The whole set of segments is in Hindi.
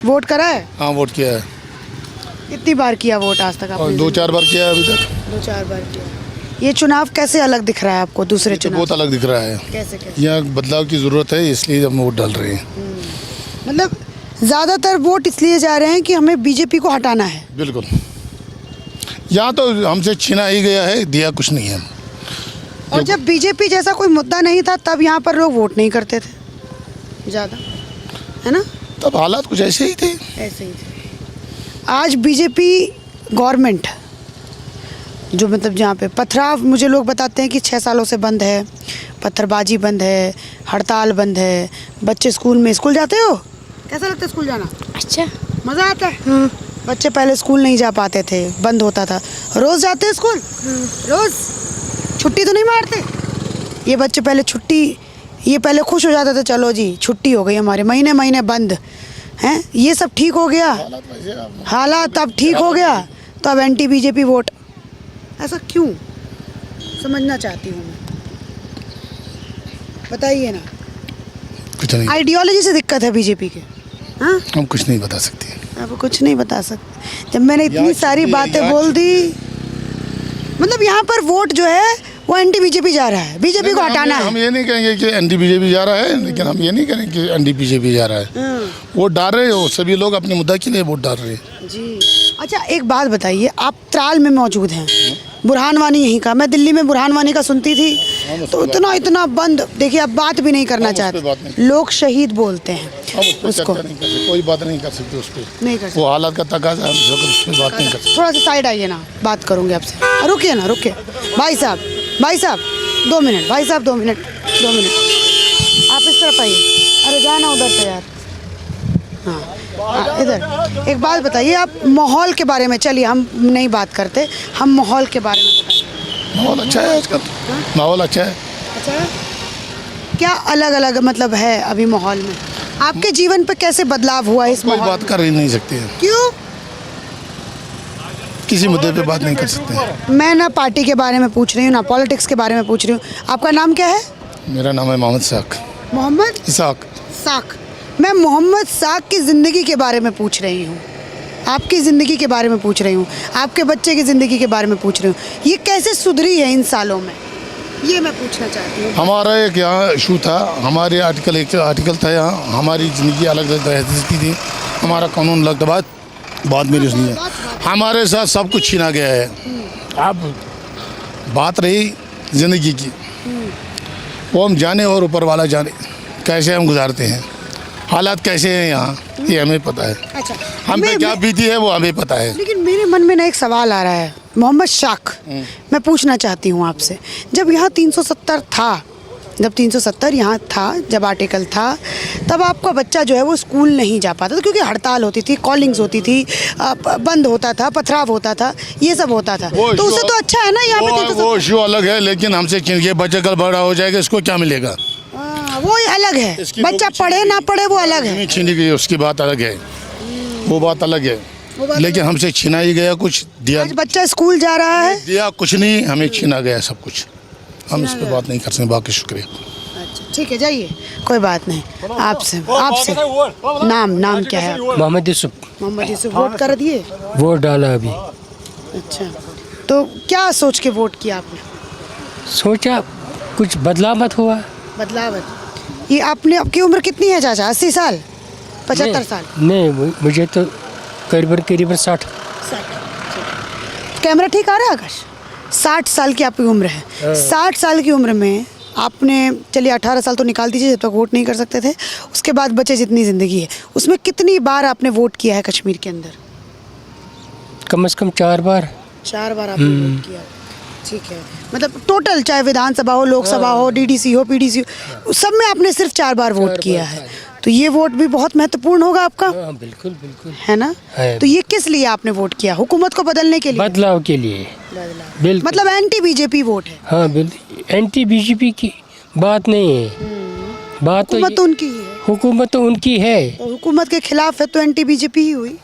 वोट करा है? हाँ वोट किया है। कितनी बार किया वोट आज तक और आपने? 2-4 बार किया है अभी तक। 2-4 बार किया। ये चुनाव कैसे अलग दिख रहा है आपको दूसरे तो चुनाव बहुत अलग दिख रहा है। कैसे कैसे? यहाँ बदलाव की ज़रूरत है, इसलिए हम वोट डाल रहे हैं। मतलब ज़्यादातर वोट इसलिए जा रहे हैं कि हमें बीजेपी को हटाना है। बिल्कुल। यहाँ तो हमसे छीना ही गया है, दिया कुछ नहीं है। और जब बीजेपी जैसा कोई मुद्दा नहीं था तब यहाँ पर लोग वोट नहीं करते थे ज़्यादा, है ना? तब हालात कुछ ऐसे ही थे। ऐसे ही थे। आज बीजेपी गवर्नमेंट जो मतलब जहाँ पे पथराव, मुझे लोग बताते हैं कि 6 सालों से बंद है, पत्थरबाजी बंद है, हड़ताल बंद है, बच्चे स्कूल जाते हो? कैसा लगता है स्कूल जाना? अच्छा। मज़ा आता है? बच्चे पहले स्कूल नहीं जा पाते थे, बंद होता था। रोज़ जाते हैं स्कूल? रोज़? छुट्टी तो नहीं मारते? ये बच्चे पहले छुट्टी, ये पहले खुश हो जाते थे, चलो जी छुट्टी हो गई हमारे, महीने महीने बंद हैं। ये सब ठीक हो गया, हालात अब ठीक हो गया, तो अब एंटी बीजेपी वोट। ऐसा क्यों, समझना चाहती हूँ मैं, बताइए ना। कुछ नहीं, आइडियोलॉजी से दिक्कत है बीजेपी के? हाँ, हम कुछ नहीं बता सकते। आप कुछ नहीं बता सकते। जब मैंने इतनी सारी बातें बोल दी, मतलब यहाँ पर वोट जो है वो एंटी बीजेपी जा रहा है, बीजेपी को हटाना है। हम ये नहीं कहेंगे कि एंटी बीजेपी जा रहा है, लेकिन हम ये नहीं कहेंगे कि एंटी बीजेपी जा रहा है। वोट डाल रहे हो, सभी लोग अपने मुद्दा के लिए वोट डाल रहे हैं। जी। अच्छा एक बात बताइए, आप त्राल में मौजूद हैं, बुरहान वानी यहीं का, मैं दिल्ली में बुरहान वानी का सुनती थी, तो इतना बंद, देखिए अब बात भी नहीं करना चाहते, लोग शहीद बोलते हैं उसको, कोई बात नहीं कर सकते उस पर, नहीं कर सकते। वो हालात का तकाजा है, हम उस पर बात नहीं कर सकते। थोड़ा सा साइड आइए ना, बात करूँगी आपसे। रुकिए ना, रुकिए भाई साहब 2 मिनट, भाई साहब 2 मिनट, आप इस तरफ आइए। अरे जाना उधर से यार। हाँ इधर। एक बात बताइए, आप माहौल के बारे में, चलिए हम नहीं बात करते, हम माहौल के बारे में बताइए। माहौल अच्छा है आजकल, माहौल अच्छा है। अच्छा, क्या अलग अलग मतलब है अभी माहौल में? आपके जीवन पे कैसे बदलाव हुआ इस कोई माहौल बात में? कर ही नहीं सकते, क्यों? किसी मुद्दे पे बात नहीं कर सकते। मैं ना पार्टी के बारे में पूछ रही हूँ, ना पॉलिटिक्स के बारे में पूछ रही हूँ। आपका नाम क्या है? मेरा नाम है मोहम्मद साक। मोहम्मद साक। मैं मोहम्मद साक की ज़िंदगी के बारे में पूछ रही हूँ, आपकी ज़िंदगी के बारे में पूछ रही हूँ, आपके बच्चे की ज़िंदगी के बारे में पूछ रही हूँ। ये कैसे सुधरी है इन सालों में, ये मैं पूछना चाहती हूँ। हमारा एक यहाँ इशू था, हमारे आर्टिकल था यहाँ, हमारी ज़िंदगी अलग रहती थी, हमारा कानून अलग था। बात मेरी सुनिए, हमारे साथ सब कुछ छीना गया है। अब बात रही ज़िंदगी की, वो हम जाने और ऊपर वाला जाने कैसे हम गुजारते हैं, हालात कैसे हैं यहाँ, ये हमें पता है। अच्छा, हम पे क्या बीती है वो हमें पता है। लेकिन मेरे मन में ना एक सवाल आ रहा है मोहम्मद साक, मैं पूछना चाहती हूँ आपसे, जब यहाँ 370 था, जब 370 यहाँ था, जब आर्टिकल था, तब आपका बच्चा जो है वो स्कूल नहीं जा पाता था, क्योंकि हड़ताल होती थी, कॉलिंग्स होती थी, बंद होता था, पथराव होता था, ये सब होता था, तो उससे तो अच्छा है ना यहाँ पे। वो इशू अलग है, लेकिन हमसे ये बच्चा कल बड़ा हो जाएगा, इसको क्या मिलेगा, वो अलग है। बच्चा पढ़े ना पढ़े वो अलग है, छीनी गई उसकी बात अलग है, वो बात अलग है, लेकिन हमसे छीना ही गया कुछ, दिया। आज बच्चा स्कूल जा रहा है, दिया कुछ नहीं, हमें छीना गया सब कुछ, हम इस पर बात नहीं कर सकते। बाकी शुक्रिया। अच्छा ठीक है, जाइए, कोई बात नहीं। आपसे नाम क्या है? मोहम्मद यूसुफ। मोहम्मद यूसुफ। वोट कर दिए? वोट डाला अभी। अच्छा, तो क्या सोच के वोट किया आपने? सोचा कुछ बदलाव मत हुआ। बदलाव? ये आपने, आपकी उम्र कितनी है चाचा? 80 साल, 75 साल? नहीं, मुझे तो करीबन 60। कैमरा ठीक आ रहा है आकाश? 60 साल की आपकी उम्र है। 60 साल की उम्र में आपने, चलिए 18 साल तो निकाल दीजिए जब तक वोट नहीं कर सकते थे, उसके बाद बचे जितनी ज़िंदगी है उसमें कितनी बार आपने वोट किया है कश्मीर के अंदर? कम से कम 4 बार। 4 बार आपने वोट किया, ठीक है। मतलब टोटल, चाहे विधानसभा हो, लोकसभा हो, डीडीसी हो, पीडीसी हो, सब में आपने सिर्फ 4 बार वोट किया है, तो ये वोट भी बहुत महत्वपूर्ण होगा आपका। बिल्कुल, है ना? तो ये किस लिए आपने वोट किया? हुकूमत को बदलने के लिए? बदलाव के लिए, बिल्कुल। मतलब एंटी बीजेपी वोट है? हाँ बिल्कुल, एंटी बीजेपी की बात नहीं है, बात तो हुकूमत उनकी है। हुकूमत तो उनकी है, तो हुकूमत के खिलाफ है तो एंटी बीजेपी ही हुई।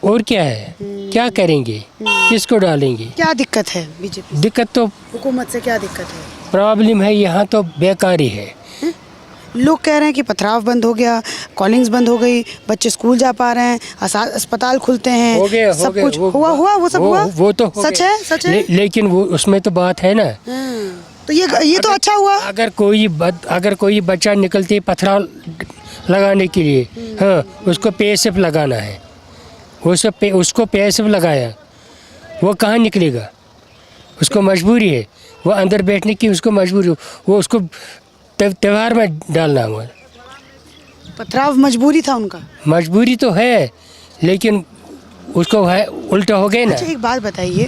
और क्या है, क्या करेंगे, किसको डालेंगे? क्या दिक्कत है बीजेपी? दिक्कत तो हुकूमत से क्या दिक्कत है? प्रॉब्लम है यहाँ तो बेकारी है। लोग कह रहे हैं कि पथराव बंद हो गया, कॉलिंग्स बंद हो गई, बच्चे स्कूल जा पा रहे हैं, अस्पताल खुलते हैं, हो गया, सब कुछ हुआ वो सब हुआ। वो तो हो सच गया। है, सच है। लेकिन वो उसमें तो बात है ना, तो ये तो अच्छा हुआ। अगर कोई बच्चा निकलते पथराव लगाने के लिए, हाँ, उसको PSF लगाना है, उसको PSF लगाया, वो कहाँ निकलेगा? उसको मजबूरी है, वो अंदर बैठने की उसको मजबूरी हो, वो उसको त्यौहार में डालना हुआ। पथराव मजबूरी था उनका। मजबूरी तो है, लेकिन उसको है उल्टा हो गया ना। अच्छा एक बात बताइए,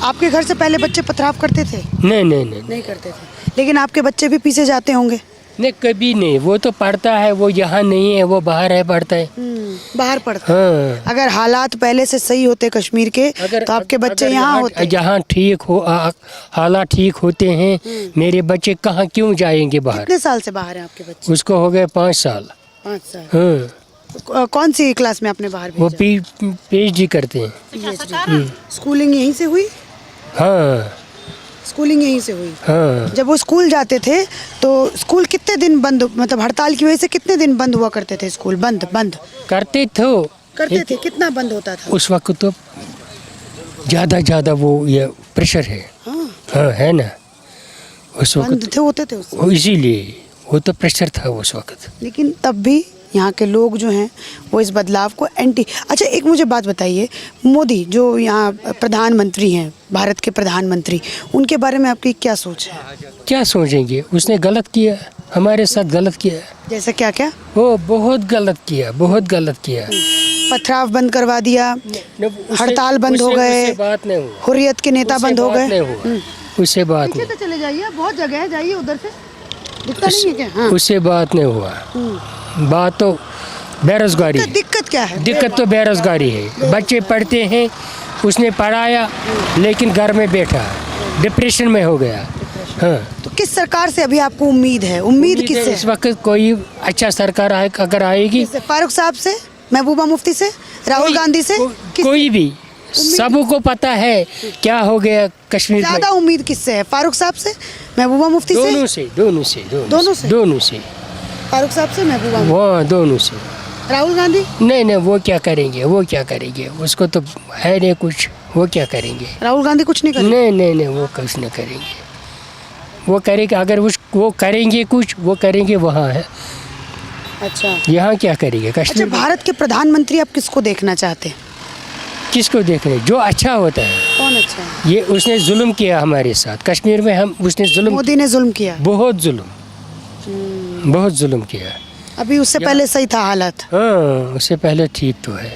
आपके घर से पहले बच्चे पथराव करते थे? नहीं करते थे, लेकिन आपके बच्चे भी पीछे जाते होंगे। नहीं, कभी नहीं। वो तो पढ़ता है, वो यहाँ नहीं है, वो बाहर है, पढ़ता है। बाहर पढ़ता है। हाँ। अगर हालात पहले से सही होते कश्मीर के, तो आपके बच्चे यहाँ होते। जहाँ ठीक हो, हालात ठीक होते हैं, मेरे बच्चे कहाँ क्यों जाएंगे बाहर? कितने साल से बाहर हैं आपके बच्चे? उसको हो गए 5 साल। 5 साल। हाँ। कौन सी क्लास में आपने बाहर वो भेजा? PhD करते हैं। स्कूलिंग यहीं से हुई? हाँ स्कूलिंग यहीं से हुई। हाँ। जब वो स्कूल जाते थे तो स्कूल कितने दिन बंद, मतलब हड़ताल की वजह से कितने दिन बंद हुआ करते थे? स्कूल बंद करते थे। कितना बंद होता था उस वक्त? तो ज़्यादा वो ये प्रेशर है। हाँ है ना, उस वक्त होते थे उससे। इसीलिए वो तो प्रेशर था उस वक्त। लेकिन तब भी यहाँ के लोग जो हैं वो इस बदलाव को अच्छा एक मुझे बात बताइए, मोदी जो यहाँ प्रधानमंत्री हैं, भारत के प्रधानमंत्री, उनके बारे में आपकी क्या सोच है? क्या सोचेंगे? उसने गलत किया, हमारे साथ गलत किया। जैसे क्या? वो बहुत गलत किया। पथराव बंद करवा दिया, हड़ताल बंद हो गए, बात नहीं हुई। हुर्रियत के नेता बंद हो गए। उससे बात नहीं। तो चले जाइए, बहुत जगह है, जाइए उधर से, दिखता नहीं है क्या? हाँ। उससे बात नहीं हुआ। बात तो बेरोजगारी है। दिक्कत क्या है? दिक्कत तो बेरोजगारी है। बच्चे पढ़ते हैं, उसने पढ़ाया लेकिन घर में बैठा, डिप्रेशन में हो गया। हाँ। तो किस सरकार से अभी आपको उम्मीद है? उम्मीद किससे? इस वक्त कोई अच्छा सरकार अगर आएगी, फारूक साहब से, महबूबा मुफ्ती से, राहुल गांधी से, कोई भी, सबको पता है क्या हो गया कश्मीर में। ज्यादा उम्मीद किससे है? फारूक साहब से, महबूबा मुफ्ती से? दोनों से। फारूक साहब से, महबूबा, वो दोनों से। राहुल गांधी नहीं, वो क्या करेंगे? उसको तो है नहीं कुछ, वो क्या करेंगे? राहुल गांधी कुछ नहीं करेंगे? नहीं, वो कुछ नहीं करेंगे। वो करेंगे, अगर वो करेंगे कुछ, वो करेंगे वहाँ है। अच्छा, यहाँ क्या करेंगे कश्मीर? अच्छा, भारत के प्रधानमंत्री आप किसको देखना चाहते हैं? किसको देख रहे? जो अच्छा होता है। कौन अच्छा है? ये उसने जुल्म किया हमारे साथ कश्मीर में, उसने जुल्म, मोदी ने जुल्म किया। बहुत जुल्म किया। अभी उससे पहले सही था हालत? हाँ, उससे पहले ठीक तो है।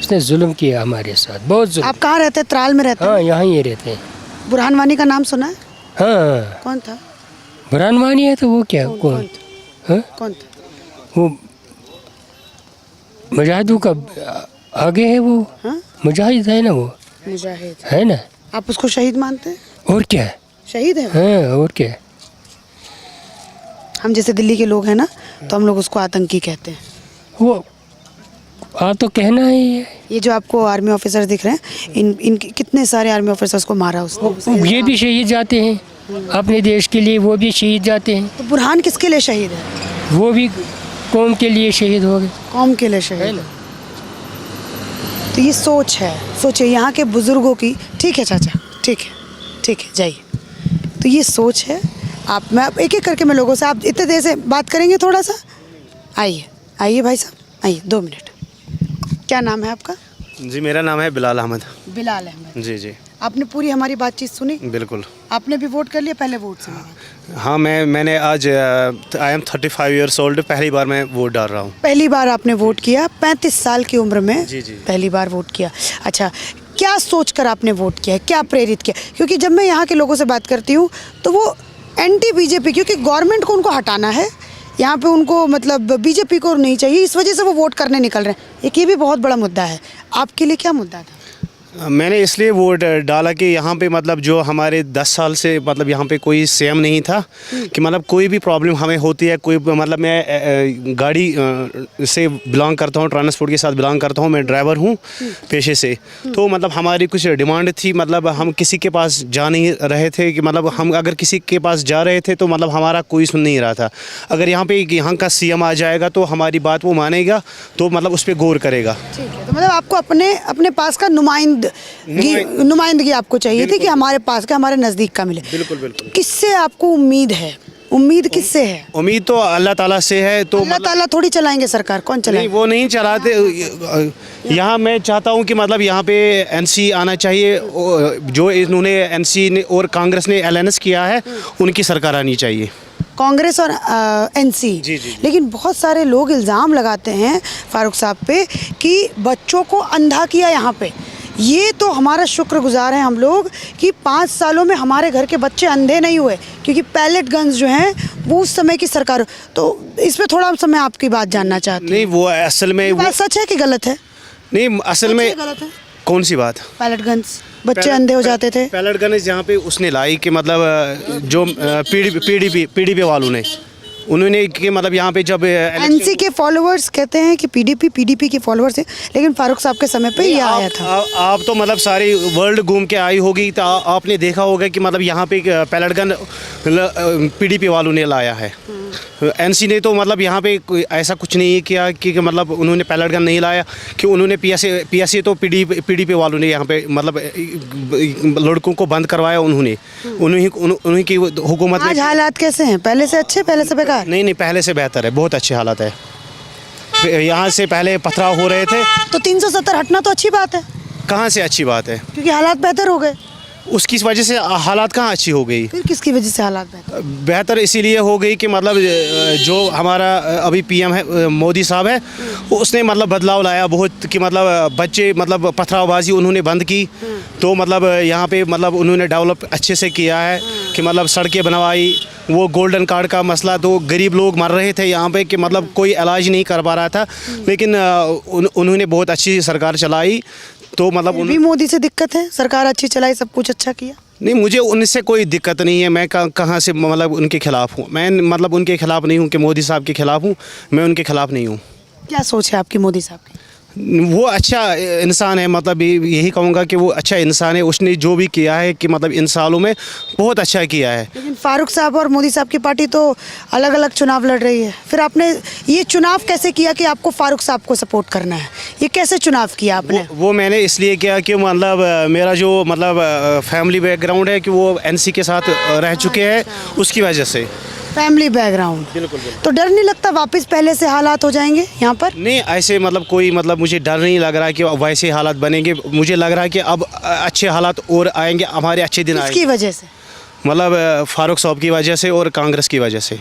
उसने जुल्म किया हमारे साथ, बहुत जुल्म। आप कहाँ रहते हैं? त्राल में रहते हैं? हाँ, यहाँ ही रहते हैं। बुरहान वानी का नाम सुना है? हाँ। कौन था? बुरहान वानी है तो वो क्या? कौन था? वो मुजाहिदों का आगे है वो। हाँ? मुजाहिद है ना वो। मुजाहिद है ना। आप उसको शहीद मानते हैं? और क्या? शहीद है वो? हाँ, और क्या? हम जैसे दिल्ली के लोग हैं ना, तो हम लोग उसको आतंकी कहते हैं। वो तो कहना ही है। ये जो आपको आर्मी ऑफिसर दिख रहे हैं, इन कितने सारे आर्मी ऑफिसर्स को मारा उसने। ये भी शहीद जाते हैं अपने देश के लिए, वो भी शहीद जाते हैं। तो बुरहान किसके लिए शहीद है? वो भी कौम के लिए शहीद हो गए। कौम के लिए शहीद। तो ये सोच है, सोचिए यहाँ के बुजुर्गों की। ठीक है चाचा, ठीक है, जाइए। तो ये सोच है। मैं एक एक करके मैं लोगों से, आप इतने देर से बात करेंगे थोड़ा सा? आइए भाई साहब, आइए, 2 मिनट। क्या नाम है आपका? जी, मेरा नाम है बिलाल अहमद। बिलाल अहमद जी। आपने पूरी हमारी बातचीत सुनी? बिल्कुल। आपने भी वोट कर लिया पहले वोट से? हाँ, मैंने आज आई एम 35 ईयर्स ओल्ड, पहली बार मैं वोट डाल रहा हूँ। पहली बार आपने वोट किया? 35 साल की उम्र में? जी। पहली बार वोट किया। अच्छा, क्या सोचकर आपने वोट किया? क्या प्रेरित किया? क्योंकि जब मैं यहाँ के लोगों से बात करती हूँ तो वो एंटी बीजेपी, क्योंकि गवर्नमेंट को उनको हटाना है यहाँ पे, उनको मतलब बीजेपी को नहीं चाहिए, इस वजह से वो वोट करने निकल रहे हैं। एक ये भी बहुत बड़ा मुद्दा है। आपके लिए क्या मुद्दा था? मैंने इसलिए वोट डाला कि यहाँ पे मतलब जो हमारे 10 साल से मतलब यहाँ पे कोई सीएम नहीं था कि मतलब कोई भी प्रॉब्लम हमें होती है, कोई मतलब मैं गाड़ी से बिलोंग करता हूँ, ट्रांसपोर्ट के साथ बिलोंग करता हूँ, मैं ड्राइवर हूँ पेशे से। तो मतलब हमारी कुछ डिमांड थी, मतलब हम किसी के पास जा नहीं रहे थे कि मतलब हम अगर किसी के पास जा रहे थे तो मतलब हमारा कोई सुन नहीं रहा था। अगर यहाँ पे यहाँ का सीएम आ जाएगा तो हमारी बात वो मानेगा, तो मतलब उस पर गौर करेगा। ठीक है, तो मतलब आपको अपने पास का नुमाइंदगी आपको चाहिए थी कि हमारे पास का, हमारे नज़दीक का मिले। बिल्कुल बिल्कुल। किससे आपको उम्मीद है? उम्मीद किससे है? उम्मीद तो अल्लाह ताला से है। तो अल्लाह ताला थोड़ी चलाएंगे सरकार, कौन नहीं, चलाएंगे? वो नहीं चलाते। यहाँ मैं चाहता हूँ कि मतलब यहाँ पे एनसी आना चाहिए, जो इन्होंने एनसी ने और कांग्रेस ने एलायंस किया है, उनकी सरकार आनी चाहिए। कांग्रेस और एनसी। लेकिन बहुत सारे लोग इल्ज़ाम लगाते हैं फारूक साहब पे कि बच्चों को अंधा किया यहाँ पे। ये तो हमारा शुक्रगुजार हैं हम लोग कि 5 सालों में हमारे घर के बच्चे अंधे नहीं हुए, क्योंकि पैलेट गन्स जो हैं वो उस समय की सरकार। तो इस पे थोड़ा सा मैं आपकी बात जानना चाहती हूँ। नहीं, वो असल में बात सच है कि गलत है? नहीं, असल में गलत है। कौन सी बात? पैलेट गन्स, बच्चे अंधे हो जाते थे। पैलेट गन्स यहाँ पे उसने लाई कि मतलब जो पीडीपी वालों ने, उन्होंने कि मतलब यहाँ पे जब एनसी के फॉलोअर्स कहते हैं कि पीडीपी के फॉलोअर्स हैं, लेकिन फारूक साहब के समय पे ये आया था। आप तो मतलब सारी वर्ल्ड घूम के आई होगी, तो आपने देखा होगा कि मतलब यहाँ पे पैलेट गन पीडीपी वालों ने लाया है। एनसी ने तो मतलब यहाँ पे ऐसा कुछ नहीं किया कि मतलब उन्होंने पैलेट गन नहीं लाया, कि उन्होंने पीएसए तो पीडीपी वालों ने यहाँ पे मतलब लड़कों को बंद करवाया। उन्हीं की हुकूमत में। आज हालात कैसे हैं? पहले से अच्छे, पहले से बेकार? नहीं, पहले से बेहतर है, बहुत अच्छे हालात है। यहाँ से पहले पथराव हो रहे थे। तो 370 हटना तो अच्छी बात है। कहाँ से अच्छी बात है? क्योंकि हालात बेहतर हो गए। उसकी वजह से हालात कहाँ अच्छी हो गई? फिर किसकी वजह से हालात बेहतर? बेहतर इसीलिए हो गई कि मतलब जो हमारा अभी पीएम है मोदी साहब है, उसने मतलब बदलाव लाया बहुत, कि मतलब बच्चे मतलब पथरावबाजी उन्होंने बंद की। तो मतलब यहाँ पे मतलब उन्होंने डेवलप अच्छे से किया है कि मतलब सड़कें बनवाई। वो गोल्डन कार्ड का मसला, तो गरीब लोग मर रहे थे यहाँ पे कि मतलब कोई इलाज नहीं कर पा रहा था, लेकिन उन्होंने बहुत अच्छी सरकार चलाई। तो मतलब भी मोदी से दिक्कत है? सरकार अच्छी चलाई, सब कुछ अच्छा किया? नहीं, मुझे उनसे कोई दिक्कत नहीं है। मैं कहाँ से मतलब उनके खिलाफ हूँ? मैं मतलब उनके खिलाफ नहीं हूँ कि मोदी साहब के खिलाफ हूँ, मैं उनके खिलाफ नहीं हूँ। क्या सोच है आपकी मोदी साहब की? वो अच्छा इंसान है, मतलब यही कहूँगा कि वो अच्छा इंसान है। उसने जो भी किया है कि मतलब इन सालों में बहुत अच्छा किया है। लेकिन फारूक साहब और मोदी साहब की पार्टी तो अलग अलग चुनाव लड़ रही है। फिर आपने ये चुनाव कैसे किया कि आपको फारूक साहब को सपोर्ट करना है? ये कैसे चुनाव किया आपने? वो मैंने इसलिए किया कि मतलब मेरा जो मतलब फैमिली बैकग्राउंड है कि वो एनसी के साथ रह चुके हैं, उसकी वजह से। Family background. बिल्कुल। तो डर नहीं लगता वापस पहले से हालात हो जाएंगे यहाँ पर? नहीं, ऐसे मतलब कोई मतलब मुझे डर नहीं लग रहा कि वैसे हालात बनेंगे। मुझे लग रहा है कि अब अच्छे हालात और आएंगे, हमारे अच्छे दिन आएंगे। किसकी वजह से? मतलब फारूक साहब की वजह से और कांग्रेस की वजह से।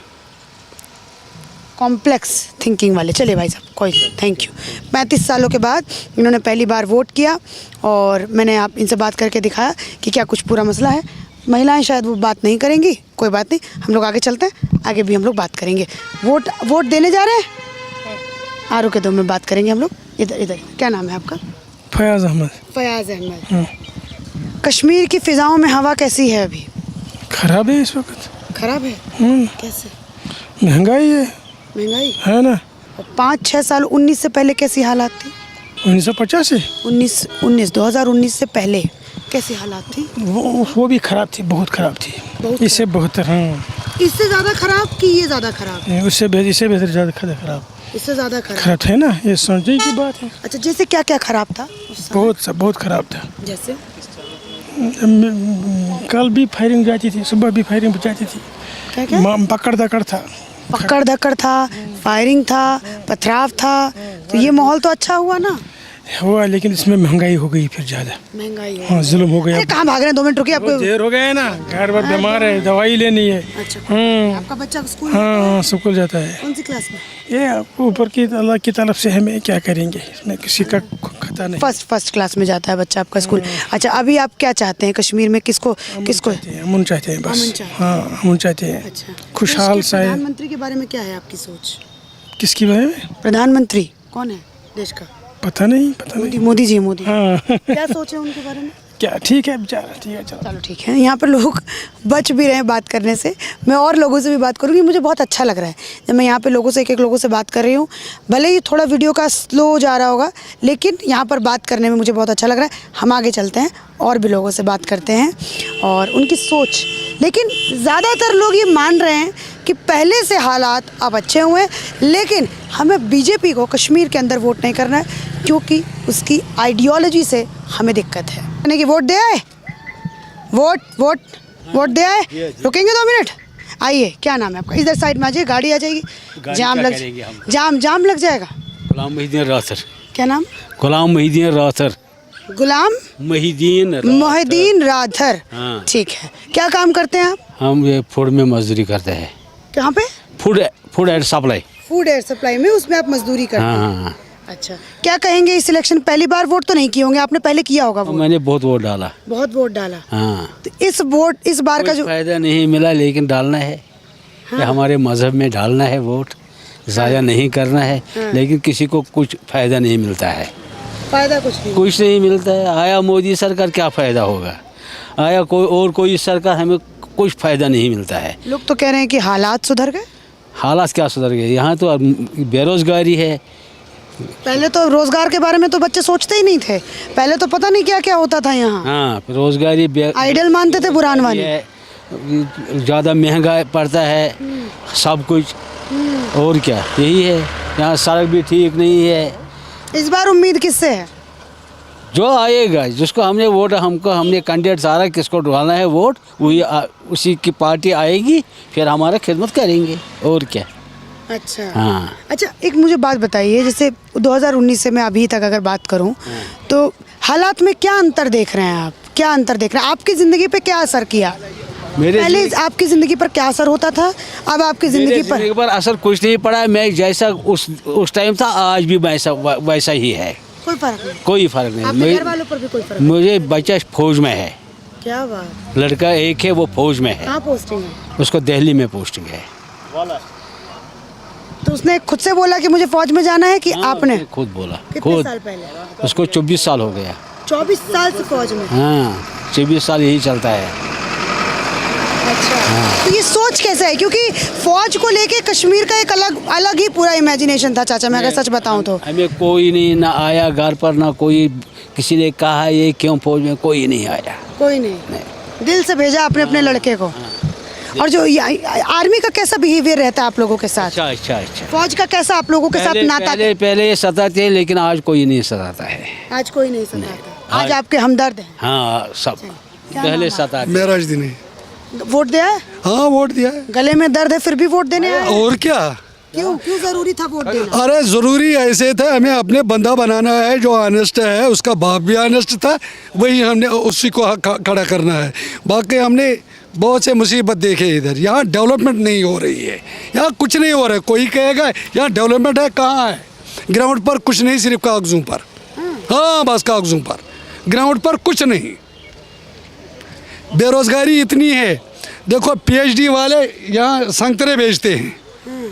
कॉम्प्लेक्स थिंकिंग वाले। चलिए भाई साहब, कोई थैंक यू। 35 सालों के बाद इन्होंने पहली बार वोट किया और मैंने आप इनसे बात करके दिखाया कि क्या कुछ पूरा मसला है। महिलाएं शायद वो बात नहीं करेंगी, कोई बात नहीं, हम लोग आगे चलते हैं, आगे भी हम लोग बात करेंगे। वोट देने जा रहे हैं? आरू के दो में बात करेंगे हम लोग। इधर क्या नाम है आपका? फयाज अहमद। फयाज अहमद। कश्मीर की फ़िज़ाओं में हवा कैसी है अभी? खराब है इस वक्त। खराब है? कैसे? महंगाई है। महंगाई है ना। 5-6 साल 19 से पहले कैसी हालात थी? 1950 से 2019 से पहले कैसी हालात थी? वो भी खराब थी, बहुत खराब थी। इससे बहुत इससे ज़्यादा खराब कि ये ज़्यादा खराब? उससे बेहतर ज़्यादा खराब। इससे ज़्यादा खराब है ना, ये समझने की बात है। अच्छा, जैसे क्या क्या खराब था? बहुत खराब था। जैसे कल भी फायरिंग जाती थी, सुबह भी फायरिंग जाती थी। क्या? पकड़ दकड़ था। पकड़ दकड़ था, फायरिंग था, पथराव था। तो ये माहौल तो अच्छा हुआ ना? हुआ, लेकिन इसमें महंगाई हो गई फिर ज़्यादा। महंगाई हाँ, जुल्म हो गया। कहाँ भाग रहे हैं? 2 मिनट रुकिए, आपको देर हो गया है ना, घर पर बीमार है, दवाई लेनी है। अच्छा, आपका बच्चा स्कूल? हाँ, स्कूल जाता है। कौन सी क्लास में? ये ऊपर की अल्लाह की तरफ से हमें क्या करेंगे, इसमें किसी का खता नहीं। फर्स्ट क्लास में जाता है बच्चा आपका स्कूल। अच्छा, अभी आप क्या चाहते हैं कश्मीर में? किसको अमन चाहते हैं बस। हाँ, अमन चाहते हैं। अच्छा, खुशहाल सा। प्रधानमंत्री के बारे में क्या है आपकी सोच? किसके बारे में? प्रधानमंत्री कौन है देश का? पता नहीं मोदी जी मोदी हाँ क्या सोचे उनके बारे में? क्या ठीक है बेचारा, ठीक है चलो। चलो ठीक है, यहाँ पर लोग बच भी रहे हैं बात करने से। मैं और लोगों से भी बात करूँगी, मुझे बहुत अच्छा लग रहा है जब मैं यहाँ पे लोगों से एक एक लोगों से बात कर रही हूँ। भले ही थोड़ा वीडियो का स्लो जा रहा होगा, लेकिन यहाँ पर बात करने में मुझे बहुत अच्छा लग रहा है। हम आगे चलते हैं और भी लोगों से बात करते हैं और उनकी सोच। लेकिन ज़्यादातर लोग ये मान रहे हैं कि पहले से हालात अब अच्छे हुए हैं, लेकिन हमें बीजेपी को कश्मीर के अंदर वोट नहीं करना है क्योंकि उसकी आइडियोलॉजी से हमें दिक्कत है। यानी कि वोट दे आए, वोट दे आए। रुकेंगे 2 मिनट, आइए। क्या नाम है आपका? इधर साइड में आ जाइए, गाड़ी आ जाएगी, जाम लग जाएगा। गुलाम मोहिद्दीन राथर। क्या नाम? गुलाम मोहिद्दीन राथर। गुलाम मोहिद्दीन राथर। हाँ। ठीक है, क्या काम करते हैं आप? हम ये फूड में मजदूरी करते हैं। कहाँ पे? Food and supply. Food air supply में, उसमें आप मजदूरी करते हैं? हाँ। अच्छा, क्या कहेंगे इस इलेक्शन? पहली बार वोट तो नहीं किए होंगे आपने, पहले किया होगा वोट? मैंने बहुत वोट डाला। बहुत वोट डाला। हाँ। तो इस बार का जो फायदा नहीं मिला, लेकिन डालना है। हाँ। ये हमारे मजहब में डालना है वोट, ज़ाया नहीं करना है। हाँ। लेकिन किसी को कुछ फायदा नहीं मिलता है। फायदा कुछ नहीं मिलता है। आया मोदी सरकार, क्या फायदा होगा? आया कोई सरकार, हमें कुछ फायदा नहीं मिलता है। लोग तो कह रहे हैं कि हालात सुधर गए। हालात क्या सुधर गए? यहाँ तो बेरोजगारी है। पहले तो रोजगार के बारे में तो बच्चे सोचते ही नहीं थे। पहले तो पता नहीं क्या क्या होता था यहाँ। हाँ, रोजगारी आइडल मानते थे बुरान वाले। ज़्यादा महंगा पड़ता है सब कुछ। और क्या, यही है। यहाँ सड़क भी ठीक नहीं है। इस बार उम्मीद किससे है? जो आएगा, जिसको हमने कैंडिडेट सारा किसको डालना है वोट, वही उसी की पार्टी आएगी, फिर हमारा खिदमत करेंगे। और क्या। अच्छा। हाँ। अच्छा, एक मुझे बात बताइए, जैसे 2019 से मैं अभी तक अगर बात करूं तो हालात में क्या अंतर देख रहे हैं आप? क्या अंतर देख रहे हैं? आपकी ज़िंदगी पे क्या असर किया? पहले आपकी ज़िंदगी पर क्या असर होता था, अब आपकी ज़िंदगी पर असर कुछ नहीं पड़ा। मैं जैसा उस टाइम था, आज भी वैसा ही है। कोई फर्क नहीं। आपके घर वालों पर भी कोई फर्क नहीं? मुझे बच्चा फौज में है। क्या बात। लड़का एक है, वो फौज में है। कहाँ पोस्टिंग है? उसको दिल्ली में पोस्टिंग है। तो उसने खुद से बोला कि मुझे फौज में जाना है कि आपने खुद बोला? कितने साल पहले? उसको 24 साल हो गया। 24 साल से फौज में? हाँ, 24 साल यही चलता है। अच्छा। तो ये सोच कैसे है? क्योंकि फौज को लेके कश्मीर का एक अलग ही पूरा इमेजिनेशन था चाचा, मैं अगर सच बताऊं तो। हमें कोई नहीं ना आया घर पर, ना कोई किसी ने कहा ये क्यों फौज में, कोई नहीं आया। कोई नहीं। दिल से भेजा आपने अपने लड़के को। और जो आर्मी का कैसा बिहेवियर रहता है आप लोगों के साथ? अच्छा। फौज का कैसा आप लोगों के साथ नाता? पहले सताते हैं, लेकिन आज कोई नहीं सताता है। आज कोई नहीं सताता। आज आपके हमदर्द हैं। हाँ, सब पहले सताते। मेराज दिन वोट दिया है? हाँ, वोट दिया है। गले में दर्द है फिर भी वोट देने आए? और क्या। क्यों जरूरी था वोट देना? अरे जरूरी ऐसे था, हमें अपने बंदा बनाना है जो ऑनेस्ट है। उसका बाप भी ऑनेस्ट था, वही हमने उसी को खड़ा करना है। बाकी हमने बहुत से मुसीबत देखे इधर। यहाँ डेवलपमेंट नहीं हो रही है, यहाँ कुछ नहीं हो रहा है। कोई कहेगा यहाँ डेवलपमेंट है, कहाँ है? ग्राउंड पर कुछ नहीं, सिर्फ कागजों पर। हाँ, बस कागजों पर, ग्राउंड पर कुछ नहीं। बेरोजगारी इतनी है। देखो, PhD वाले यहाँ संतरे बेचते हैं,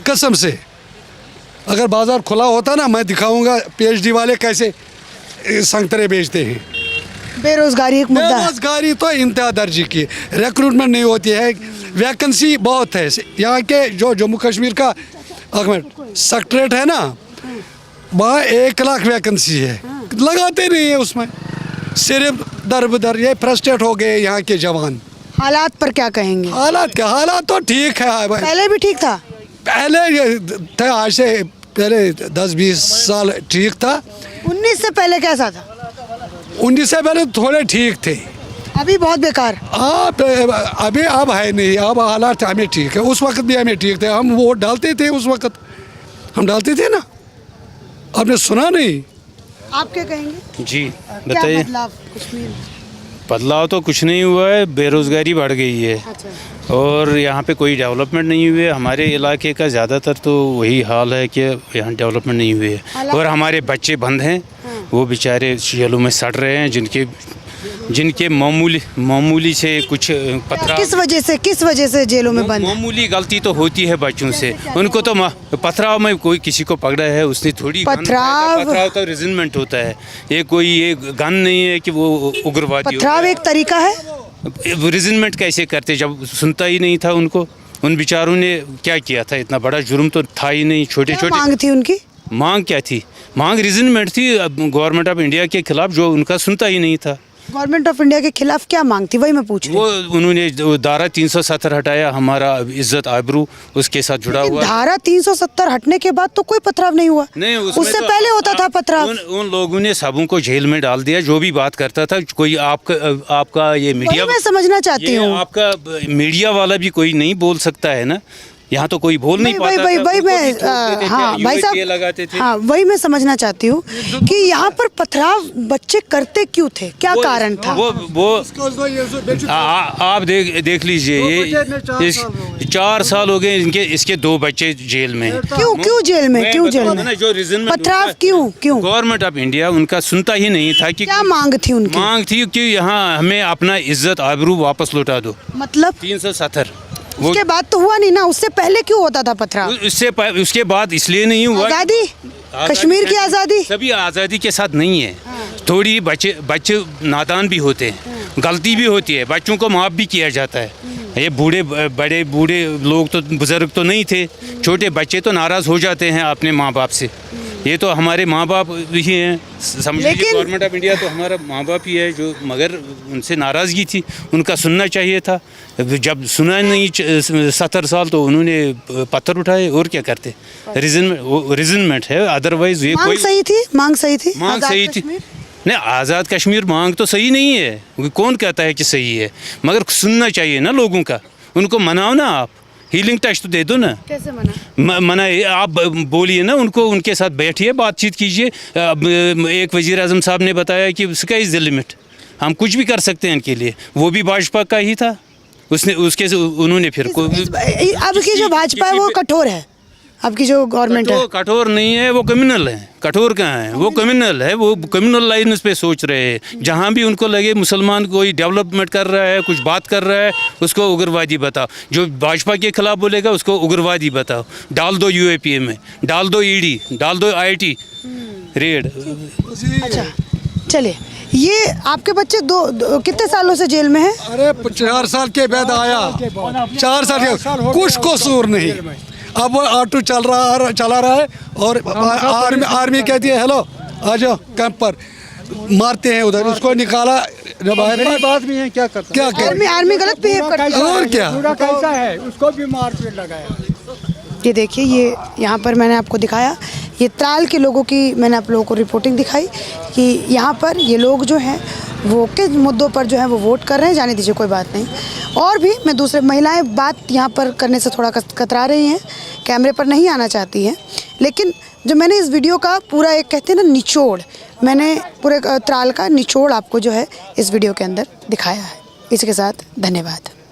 कसम से। अगर बाजार खुला होता ना, मैं दिखाऊंगा PhD वाले कैसे संतरे बेचते हैं। बेरोजगारी एक मुद्दा है। बेरोजगारी तो इंतहा दर्जे की, रिक्रूटमेंट नहीं होती है। वैकेंसी बहुत है यहाँ के। जो जम्मू कश्मीर का सेक्रेटरीट है ना, वहाँ 1 लाख वैकेंसी है, लगाते नहीं है उसमें। सिर्फ दर बदर ये फ्रस्ट्रेट हो गए यहाँ के जवान। हालात पर क्या कहेंगे? हालात तो ठीक है भाई। पहले भी ठीक था? पहले था, आज से पहले 10-20 साल ठीक था। 19 से पहले कैसा था? 19 से पहले थोड़े ठीक थे। अभी बहुत बेकार। हाँ, अभी अब है नहीं। अब हालात हमें ठीक है। उस वक्त भी हमें ठीक थे। हम वोट डालते थे, उस वक्त हम डालते थे ना। आपने सुना नहीं? आप क्या कहेंगे? जी क्या बताइए। बदलाव कश्मीर में? बदलाव तो कुछ नहीं हुआ है, बेरोज़गारी बढ़ गई है। अच्छा। और यहाँ पे कोई डेवलपमेंट नहीं हुई है। हमारे इलाके का ज़्यादातर तो वही हाल है कि यहाँ डेवलपमेंट नहीं हुई है। और हमारे बच्चे बंद हैं, वो बेचारे जेलों में सड़ रहे हैं, जिनके जिनके मामूली से कुछ पथराव, किस वजह से जेलों में बंद है? मामूली गलती तो होती है बच्चों से, उनको तो पथराव में कोई किसी को पकड़ा है, उसने थोड़ी पथराव तो रिजनमेंट होता है, ये गन नहीं है कि वो उग्रवादी। पथराव एक तरीका है, रिजनमेंट कैसे करते जब सुनता ही नहीं था उनको। उन बेचारों ने क्या किया था, इतना बड़ा जुर्म तो था ही नहीं। छोटे छोटे मांग थी उनकी, मांग क्या थी? मांग रिजनमेंट थी गवर्नमेंट ऑफ इंडिया के खिलाफ, जो उनका सुनता ही नहीं था। गवर्नमेंट ऑफ इंडिया के खिलाफ क्या मांग थी, वही मैं पूछ रही हूँ। वो उन्होंने धारा 370 हटाया, हमारा इज्जत आबरू उसके साथ जुड़ा हुआ। धारा 370 हटने के बाद तो कोई पथराव नहीं हुआ, नहीं, उससे तो पहले होता था पथराव। उन लोगों ने सबों को जेल में डाल दिया, जो भी बात करता था। कोई आपका ये मीडिया, मैं समझना चाहती हूँ, आपका मीडिया वाला भी कोई नहीं बोल सकता है ना, यहाँ तो कोई बोल नहीं पाता। वही मैं, हाँ भाई साहब, लगाते थे। हाँ वही मैं समझना चाहती हूँ कि यहाँ पर पथराव बच्चे करते क्यों थे, क्या कारण था? वो आप देख लीजिए, ये 4 साल हो गए इसके 2 बच्चे जेल में। क्यों जेल में, क्यों जेल में? जो रीजन पथराव क्यों? गवर्नमेंट ऑफ इंडिया उनका सुनता ही नहीं था कि क्या मांग थी उनकी? मांग थी कि यहाँ हमें अपना इज्जत आबरू वापस लौटा दो। मतलब 370 उसके बाद तो हुआ नहीं ना, उससे पहले क्यों होता था पथराव? उसके बाद इसलिए नहीं हुआ। आज़ादी, कश्मीर की आज़ादी, सभी आज़ादी के साथ नहीं है। थोड़ी बच्चे नादान भी होते हैं, गलती भी होती है, बच्चों को माफ़ भी किया जाता है। ये बूढ़े लोग तो, बुजुर्ग तो नहीं थे, छोटे बच्चे तो नाराज़ हो जाते हैं अपने माँ बाप से। ये तो हमारे माँ बाप ही हैं, समझ लीजिए गवर्नमेंट ऑफ इंडिया तो हमारा माँ बाप ही है, जो मगर उनसे नाराज़गी थी, उनका सुनना चाहिए था। जब सुना नहीं 70 साल, तो उन्होंने पत्थर उठाए, और क्या करते? रिजनमेंट है, अदरवाइज ये कोई मांग सही थी। नहीं, आज़ाद कश्मीर मांग तो सही नहीं है, कौन कहता है कि सही है, मगर सुनना चाहिए ना लोगों का। उनको मनाओ ना, आप हीलिंग टच तो दे दो ना। कैसे मना? आप बोलिए ना उनको, उनके साथ बैठिए, बातचीत कीजिए। एक वज़ीर आज़म साहब ने बताया कि स्काई इज़ द लिमिट, हम कुछ भी कर सकते हैं इनके लिए। वो भी भाजपा का ही था, उन्होंने फिर अब की जो भाजपा है वो कठोर है, अब की जो गवर्नमेंट है कठोर नहीं है, वो क्रिमिनल है। कठोर कहाँ है? वो क्रिमिनल है, वो क्रिमिनल लाइन पे सोच रहे हैं। जहाँ भी उनको लगे मुसलमान कोई डेवलपमेंट कर रहा है, कुछ बात कर रहा है, उसको उग्रवादी बताओ। जो भाजपा के खिलाफ बोलेगा उसको उग्रवादी बताओ। डाल दो UAPA में, डाल दो ED, डाल दो IT रेड। अच्छा चलिए, ये आपके बच्चे कितने सालों से जेल में हैं? अरे 4 साल के बाद आया, 4 साल के, कुछ कसूर नहीं। अब वो ऑटो चला रहा है, और आर्मी कहती है हेलो आ जाओ कैंप पर, मारते हैं उधर, उसको निकाला। जब बात भी है, क्या करता? क्या आर्मी गलत बिहेव करती है, और क्या? कैसा है, उसको भी मारपीट लगाया। ये देखिए, ये यहाँ पर मैंने आपको दिखाया, ये त्राल के लोगों की मैंने आप लोगों को रिपोर्टिंग दिखाई कि यहाँ पर ये लोग जो हैं वो किस मुद्दों पर जो है वो वोट कर रहे हैं, जाने दीजिए, कोई बात नहीं। और भी मैं दूसरे महिलाएं बात यहाँ पर करने से थोड़ा कतरा रही हैं, कैमरे पर नहीं आना चाहती हैं, लेकिन जो मैंने इस वीडियो का पूरा एक कहते हैं ना निचोड़, मैंने पूरे त्राल का निचोड़ आपको जो है इस वीडियो के अंदर दिखाया है। इसके साथ धन्यवाद।